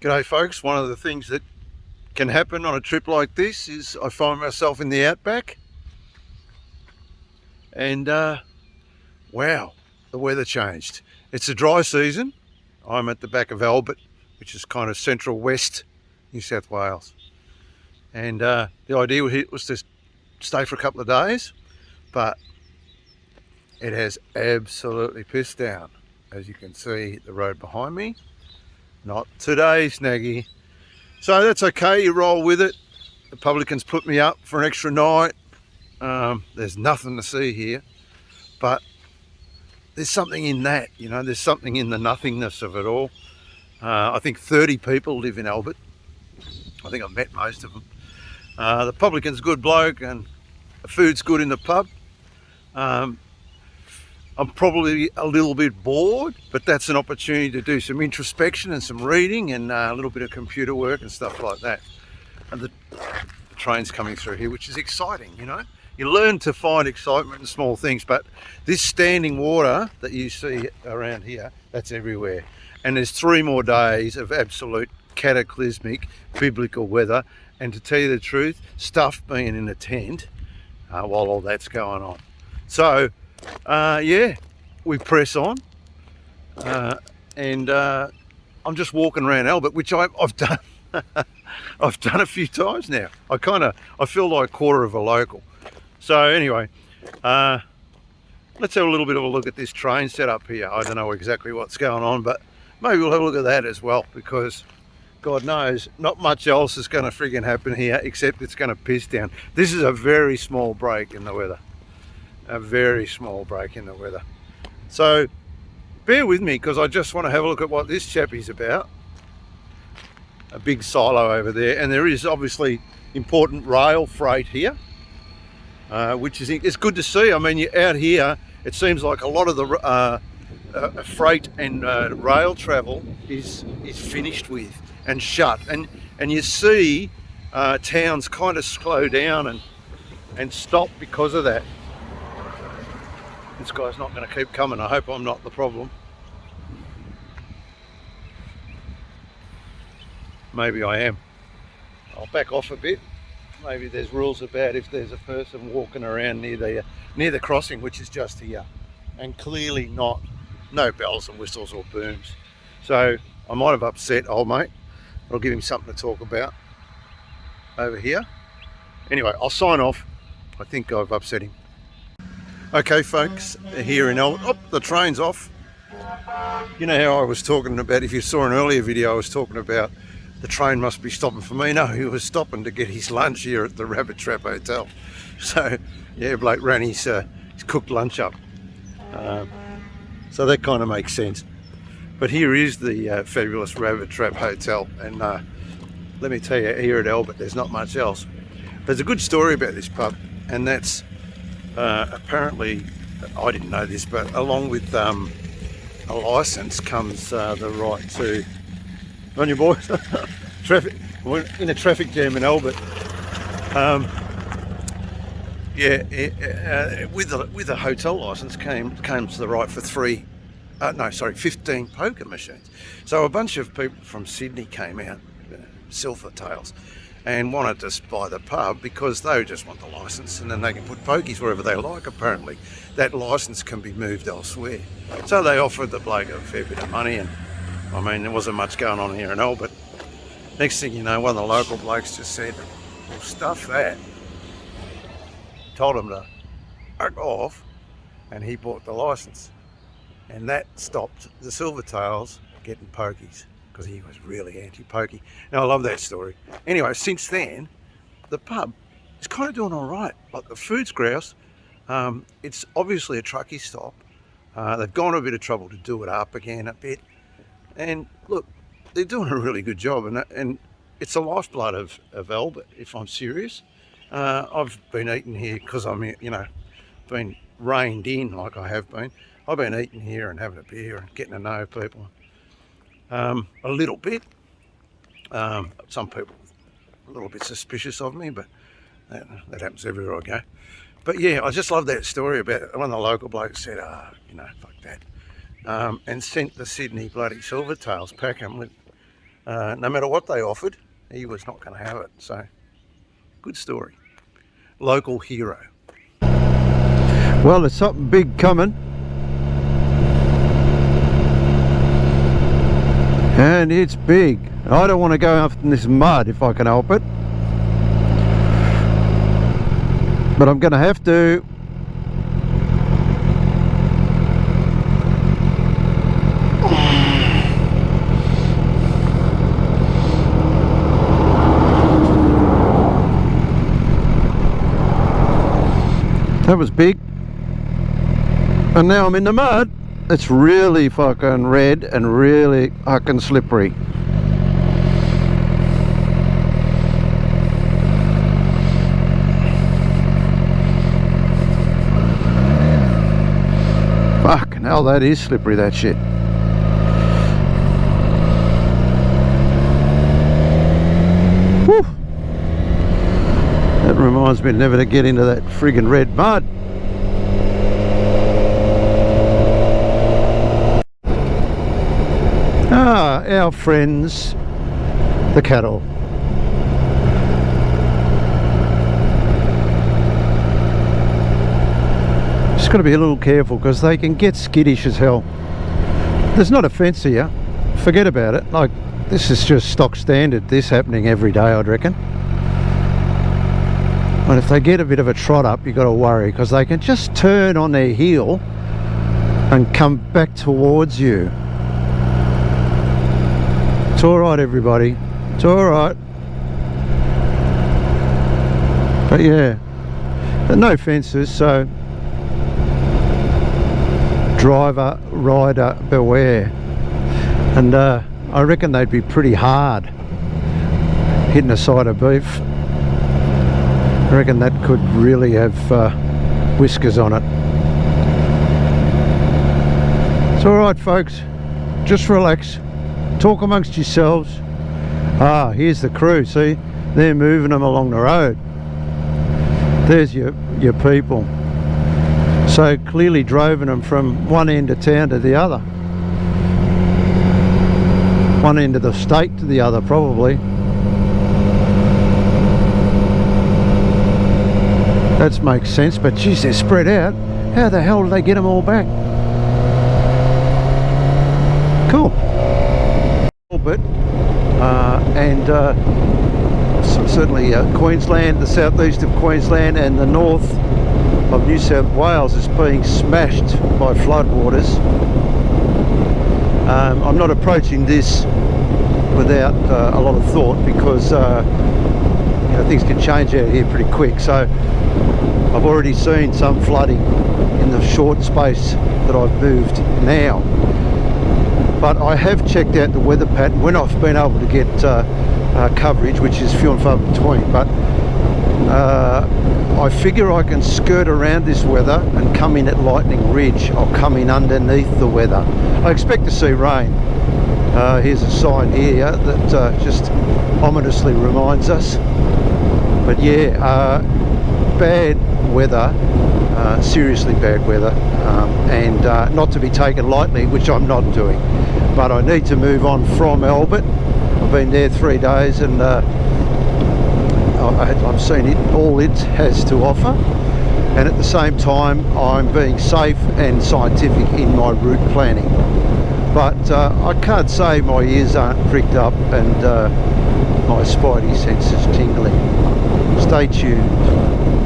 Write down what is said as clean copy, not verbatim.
G'day folks, one of the things that can happen on a trip like this is I find myself in the outback and wow, the weather changed. It's a dry season. I'm at the back of Albert, which is kind of central west New South Wales, and the idea was to stay for a couple of days, but it has absolutely pissed down. As you can see, the road behind me. Not today, Snaggy. So that's okay, you roll with it. The publicans put me up for an extra night. There's nothing to see here, but there's something in that, you know, there's something in the nothingness of it all. I think 30 people live in Albert. I think I've met most of them. The publican's a good bloke and the food's good in the pub. I'm probably a little bit bored, but that's an opportunity to do some introspection and some reading and a little bit of computer work and stuff like that. And the train's coming through here, which is exciting, you know. You learn to find excitement in small things, but this standing water that you see around here, that's everywhere. And there's 3 more days of absolute cataclysmic biblical weather. And to tell you the truth, stuff being in a tent while all that's going on. So, yeah, we press on, and I'm just walking around Albert, which I've done. I've done a few times now. I feel like a quarter of a local. So anyway, let's have a little bit of a look at this train setup here. I don't know exactly what's going on, but maybe we'll have a look at that as well, because God knows not much else is going to friggin' happen here except it's going to piss down. This is a very small break in the weather. A very small break in the weather. So bear with me, because I just want to have a look at what this chappie's about. A big silo over there, and there is obviously important rail freight here, which is it's good to see. I mean, you're out here, it seems like a lot of the freight and rail travel is finished with and shut, and you see towns kind of slow down and stop because of that. This guy's not going to keep coming. I hope I'm not the problem. Maybe I am. I'll back off a bit. Maybe there's rules about if there's a person walking around near the crossing, which is just here, and clearly no bells and whistles or booms. So I might have upset old mate. I'll give him something to talk about over here. Anyway, I'll sign off. I think I've upset him. Okay folks, here in oh, the train's off. You know how I was talking about, if you saw an earlier video, I was talking about the train must be stopping for me. No, he was stopping to get his lunch here at the Rabbit Trap Hotel. So yeah, Blake ran his cooked lunch up. So that kind of makes sense. But here is the fabulous Rabbit Trap Hotel, and let me tell you, here at Albert there's not much else. There's a good story about this pub, and that's apparently, I didn't know this, but along with a licence comes the right to, on your boys, traffic. We're in a traffic jam in Albert. With a hotel licence comes the right for 15 poker machines. So a bunch of people from Sydney came out, silvertails, and wanted to buy the pub because they just want the licence, and then they can put pokies wherever they like. Apparently that licence can be moved elsewhere. So they offered the bloke a fair bit of money, and I mean, there wasn't much going on here in Albert. Next thing you know, one of the local blokes just said, well, stuff that. Told him to fuck off, and he bought the licence, and that stopped the silvertails getting pokies, because he was really anti-pokey. Now, I love that story. Anyway, since then, the pub is kind of doing all right. Like, the food's grouse. It's obviously a truckie stop. They've gone to a bit of trouble to do it up again a bit. And look, they're doing a really good job. And it's the lifeblood of Albert, if I'm serious. I've been eating here because I'm, you know, been reined in like I have been. I've been eating here and having a beer and getting to know people. A little bit. Some people are a little bit suspicious of me, but that happens everywhere I go. But yeah, I just love that story about it. One of the local blokes said, you know, fuck that. And sent the Sydney bloody silvertails pack them with No matter what they offered, he was not going to have it. So, good story. Local hero. Well, there's something big coming. And it's big. I don't want to go up in this mud if I can help it. But I'm going to have to. That was big. And now I'm in the mud. It's really fucking red and really fucking slippery. Fucking hell, that is slippery, that shit. Whew. That reminds me never to get into that friggin' red mud. Ah, our friends, the cattle. Just got to be a little careful because they can get skittish as hell. There's not a fence here, forget about it. Like, this is just stock standard, this happening every day, I'd reckon. And if they get a bit of a trot up, you've got to worry because they can just turn on their heel and come back towards you. It's alright, everybody, it's alright. But yeah, but no fences, so driver, rider, beware. And I reckon they'd be pretty hard hitting a side of beef. I reckon that could really have whiskers on it. It's alright, folks, just relax. Talk amongst yourselves. Ah, here's the crew, see? They're moving them along the road. There's your people. So clearly driving them from one end of town to the other. One end of the state to the other, probably. That makes sense, but geez, they're spread out. How the hell do they get them all back? Cool. But certainly Queensland, the southeast of Queensland and the north of New South Wales is being smashed by floodwaters. I'm not approaching this without a lot of thought because you know, things can change out here pretty quick. So I've already seen some flooding in the short space that I've moved now. But I have checked out the weather pattern when I've been able to get coverage, which is few and far between. But I figure I can skirt around this weather and come in at Lightning Ridge. I'll come in underneath the weather. I expect to see rain. Here's a sign here that just ominously reminds us. But yeah, bad weather, seriously bad weather, and not to be taken lightly, which I'm not doing. But I need to move on from Albert. I've been there 3 days and I've seen all it has to offer, and at the same time I'm being safe and scientific in my route planning. But I can't say my ears aren't pricked up and my spidey senses tingling. Stay tuned.